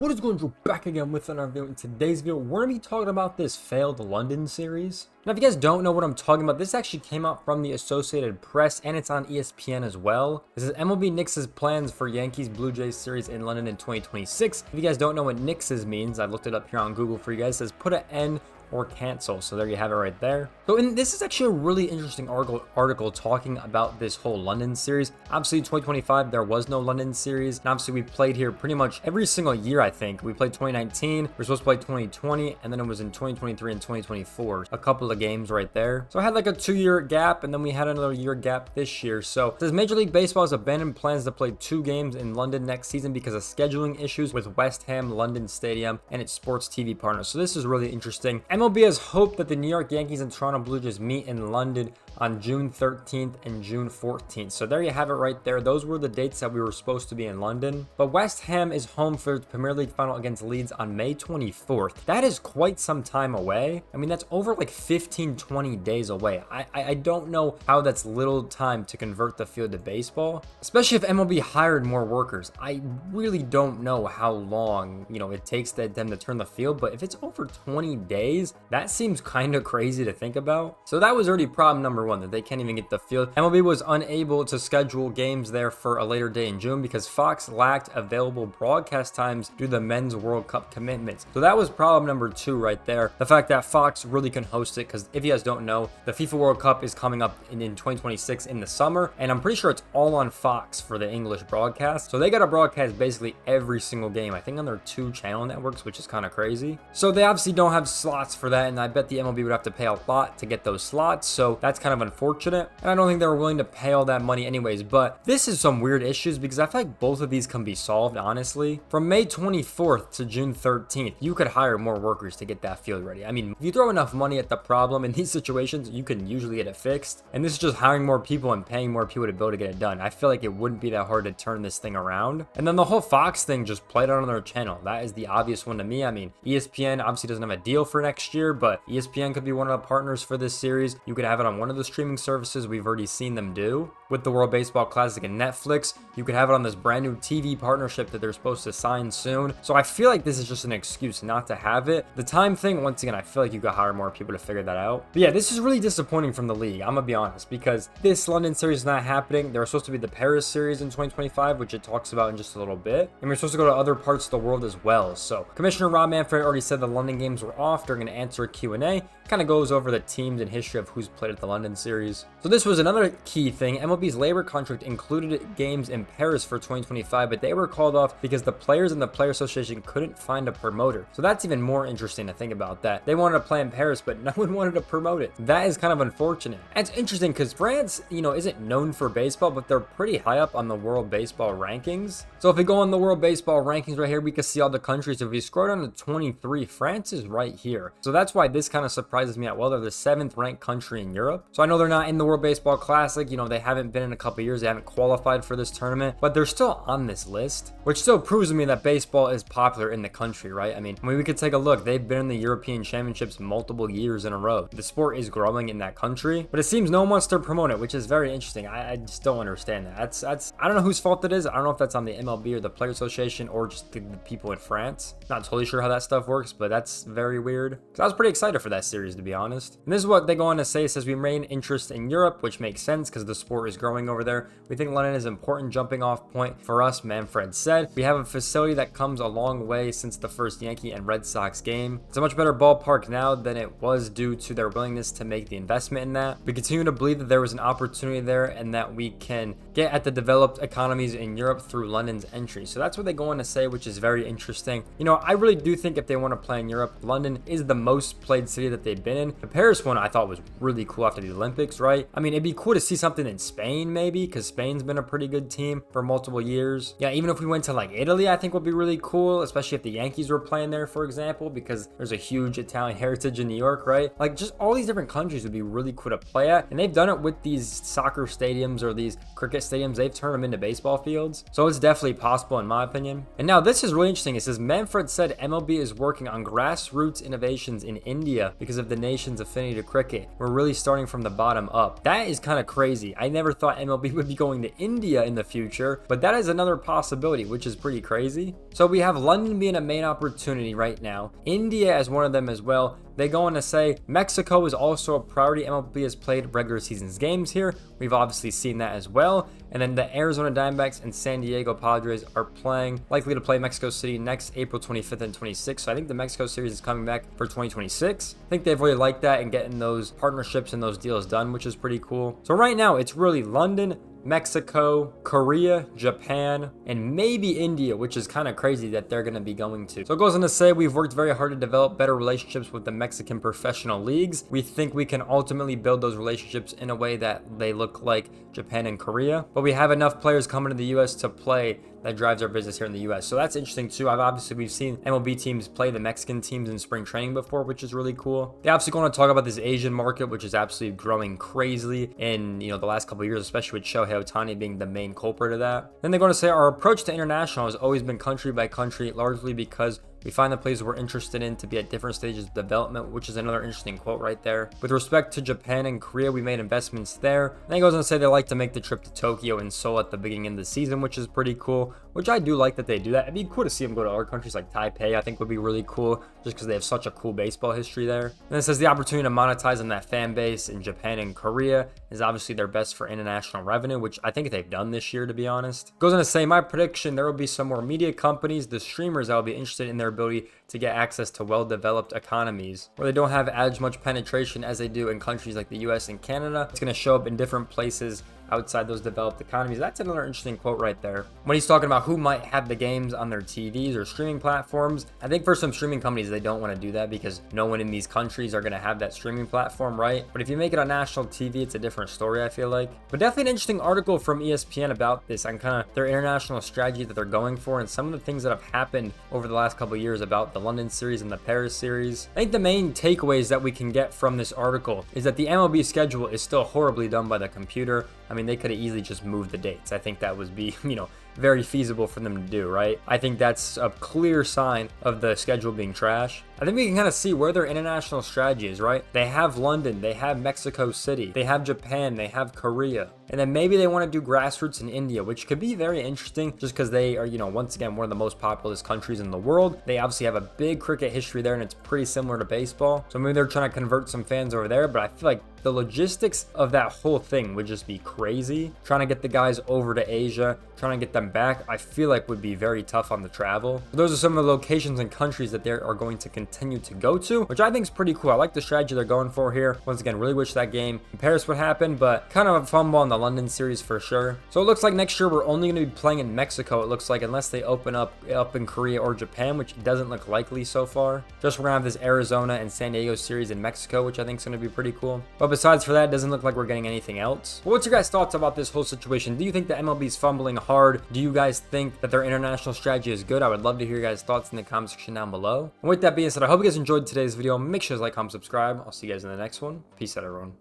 What is going on? Back again with another video. In today's video, we're going to be talking about this failed London series. Now, if you guys don't know what I'm talking about, this actually came out from the Associated Press, and it's on ESPN as well. This is MLB Knicks' plans for Yankees Blue Jays series in London in 2026. If you guys don't know what Knicks means, I looked it up here on Google for you guys. It says put an N or cancel. So there you have it right there. So this is actually a really interesting article talking about this whole London series. Obviously, 2025, there was no London series. And obviously, we played here pretty much every single year, I think. We played 2019, we were supposed to play 2020, and then it was in 2023 and 2024. A couple of games right there. So I had like a 2-year gap, and then we had another year gap this year. So it says Major League Baseball has abandoned plans to play 2 games in London next season because of scheduling issues with West Ham London Stadium and its sports TV partners. So this is really interesting. MLB has hoped that the New York Yankees and Toronto Blue Jays meet in London on June 13th and June 14th. So there you have it right there. Those were the dates that we were supposed to be in London. But West Ham is home for the Premier League final against Leeds on May 24th. That is quite some time away. I mean, that's over like 15-20 days away. I don't know how that's little time to convert the field to baseball, especially if MLB hired more workers. I really don't know how long, it takes them to turn the field, but if it's over 20 days, that seems kind of crazy to think about. So that was already problem number one, that they can't even get the field. MLB was unable to schedule games there for a later day in June because Fox lacked available broadcast times due to the Men's World Cup commitments. So that was problem number 2 right there. The fact that Fox really can host it, because if you guys don't know, the FIFA World Cup is coming up in 2026 in the summer, and I'm pretty sure it's all on Fox for the English broadcast. So they got to broadcast basically every single game, I think on their 2 channel networks, which is kind of crazy. So they obviously don't have slots for that, and I bet the MLB would have to pay a lot to get those slots. So that's kind of unfortunate, and I don't think they were willing to pay all that money anyways. But this is some weird issues because I feel like both of these can be solved, honestly. From May 24th to June 13th, you could hire more workers to get that field ready. I mean, if you throw enough money at the problem in these situations, you can usually get it fixed. And this is just hiring more people and paying more people to be able to get it done. I feel like it wouldn't be that hard to turn this thing around. And then the whole Fox thing, just played out on their channel. That is the obvious one to me. I mean, ESPN obviously doesn't have a deal for next year, but ESPN could be one of the partners for this series. You could have it on one of the streaming services we've already seen them do with the World Baseball Classic and Netflix. You could have it on this brand new TV partnership that they're supposed to sign soon. So I feel like this is just an excuse not to have it. The time thing, once again, I feel like you could hire more people to figure that out. But yeah, this is really disappointing from the league, I'm gonna be honest, because this London series is not happening. There was supposed to be the Paris series in 2025, which it talks about in just a little bit, and we're supposed to go to other parts of the world as well. So Commissioner Rob Manfred already said the London games were off during an answer Q&A. Kind of goes over the teams and history of who's played at the London series. So this was another key thing. MLB's labor contract included games in Paris for 2025, but they were called off because the players and the Player Association couldn't find a promoter. So that's even more interesting to think about, that they wanted to play in Paris, but no one wanted to promote it. That is kind of unfortunate. And it's interesting because France, isn't known for baseball, but they're pretty high up on the World Baseball rankings. So if we go on the World Baseball rankings right here, we can see all the countries. If we scroll down to 23, France is right here. So that's why this kind of surprises me. Well, they're the 7th ranked country in Europe. So I know they're not in the World Baseball Classic. They haven't been in a couple years. They haven't qualified for this tournament, but they're still on this list, which still proves to me that baseball is popular in the country, right? I mean, we could take a look. They've been in the European Championships multiple years in a row. The sport is growing in that country, but it seems no one wants to promote it, which is very interesting. I just don't understand that. That's I don't know whose fault it is. I don't know if that's on the MLB or the Player Association or just the people in France. Not totally sure how that stuff works, but that's very weird. Because I was pretty excited for that series, to be honest. And this is what they go on to say. It says we remain interest in Europe, which makes sense because the sport is growing over there. We think London is an important jumping off point for us, Manfred said. We have a facility that comes a long way since the first Yankee and Red Sox game. It's a much better ballpark now than it was due to their willingness to make the investment in that. We continue to believe that there was an opportunity there and that we can get at the developed economies in Europe through London's entry. So that's what they go on to say, which is very interesting. I really do think if they want to play in Europe, London is the most played city that they've been in. The Paris one I thought was really cool after the Olympics, right? I mean, it'd be cool to see something in Spain maybe, because Spain's been a pretty good team for multiple years. Yeah, even if we went to like Italy, I think would be really cool, especially if the Yankees were playing there, for example, because there's a huge Italian heritage in New York, right? Like, just all these different countries would be really cool to play at, and they've done it with these soccer stadiums or these cricket stadiums. They've turned them into baseball fields, so it's definitely possible in my opinion. And now this is really interesting. It says Manfred said MLB is working on grassroots innovations locations in India because of the nation's affinity to cricket. We're really starting from the bottom up. That is kind of crazy. I never thought MLB would be going to India in the future, but that is another possibility, which is pretty crazy. So we have London being a main opportunity right now, India as one of them as well. They go on to say Mexico is also a priority. MLB has played regular seasons games here. We've obviously seen that as well. And then the Arizona Diamondbacks and San Diego Padres are likely to play Mexico City next April 25th and 26th. So I think the Mexico series is coming back for 2026. I think they've really liked that and getting those partnerships and those deals done, which is pretty cool. So right now it's really London, Mexico, Korea, Japan, and maybe India, which is kind of crazy that they're going to be going to. So it goes on to say we've worked very hard to develop better relationships with the Mexican professional leagues. We think we can ultimately build those relationships in a way that they look like Japan and Korea, but we have enough players coming to the US to play that drives our business here in the US. So that's interesting too. We've seen MLB teams play the Mexican teams in spring training before, which is really cool. They obviously going to talk about this Asian market, which is absolutely growing crazily in, the last couple of years, especially with Shohei Ohtani being the main culprit of that. Then they're going to say our approach to international has always been country by country, largely because we find the players we're interested in to be at different stages of development, which is another interesting quote right there. With respect to Japan and Korea, we made investments there. Then he goes on to say they like to make the trip to Tokyo and Seoul at the beginning of the season, which is pretty cool, which I do like that they do that. It'd be cool to see them go to other countries like Taipei. I think would be really cool just because they have such a cool baseball history there. And it says the opportunity to monetize on that fan base in Japan and Korea is obviously their best for international revenue, which I think they've done this year, to be honest. Goes on to say, my prediction, there will be some more media companies, the streamers that will be interested in their ability to get access to well-developed economies where they don't have as much penetration as they do in countries like the US and Canada. It's going to show up in different places outside those developed economies. That's another interesting quote right there. When he's talking about who might have the games on their TVs or streaming platforms, I think for some streaming companies, they don't want to do that because no one in these countries are going to have that streaming platform, right? But if you make it on national TV, it's a different story, I feel like. But definitely an interesting article from ESPN about this on kind of their international strategy that they're going for and some of the things that have happened over the last couple of years about the London series and the Paris series. I think the main takeaways that we can get from this article is that the MLB schedule is still horribly done by the computer. I mean, they could have easily just moved the dates. I think that would be, very feasible for them to do, right? I think that's a clear sign of the schedule being trash. I think we can kind of see where their international strategy is, right? They have London, they have Mexico City, they have Japan, they have Korea. And then maybe they want to do grassroots in India, which could be very interesting just because they are, once again, one of the most populous countries in the world. They obviously have a big cricket history there and it's pretty similar to baseball. So maybe they're trying to convert some fans over there, but I feel like the logistics of that whole thing would just be crazy. Trying to get the guys over to Asia, trying to get them back, I feel like would be very tough on the travel. But those are some of the locations and countries that they are going to continue to go to, which I think is pretty cool. I like the strategy they're going for here. Once again, really wish that game in Paris would happen, but kind of a fumble on the London series for sure. So it looks like next year we're only going to be playing in Mexico, it looks like, unless they open up in Korea or Japan, which doesn't look likely so far. Just we're going to have this Arizona and San Diego series in Mexico, which I think is going to be pretty cool. But besides for that, it doesn't look like we're getting anything else. But what's your guys' thoughts about this whole situation? Do you think the MLB is fumbling hard? Do you guys think that their international strategy is good? I would love to hear your guys' thoughts in the comment section down below. And with that being said, I hope you guys enjoyed today's video. Make sure to like, comment, subscribe. I'll see you guys in the next one. Peace out, everyone.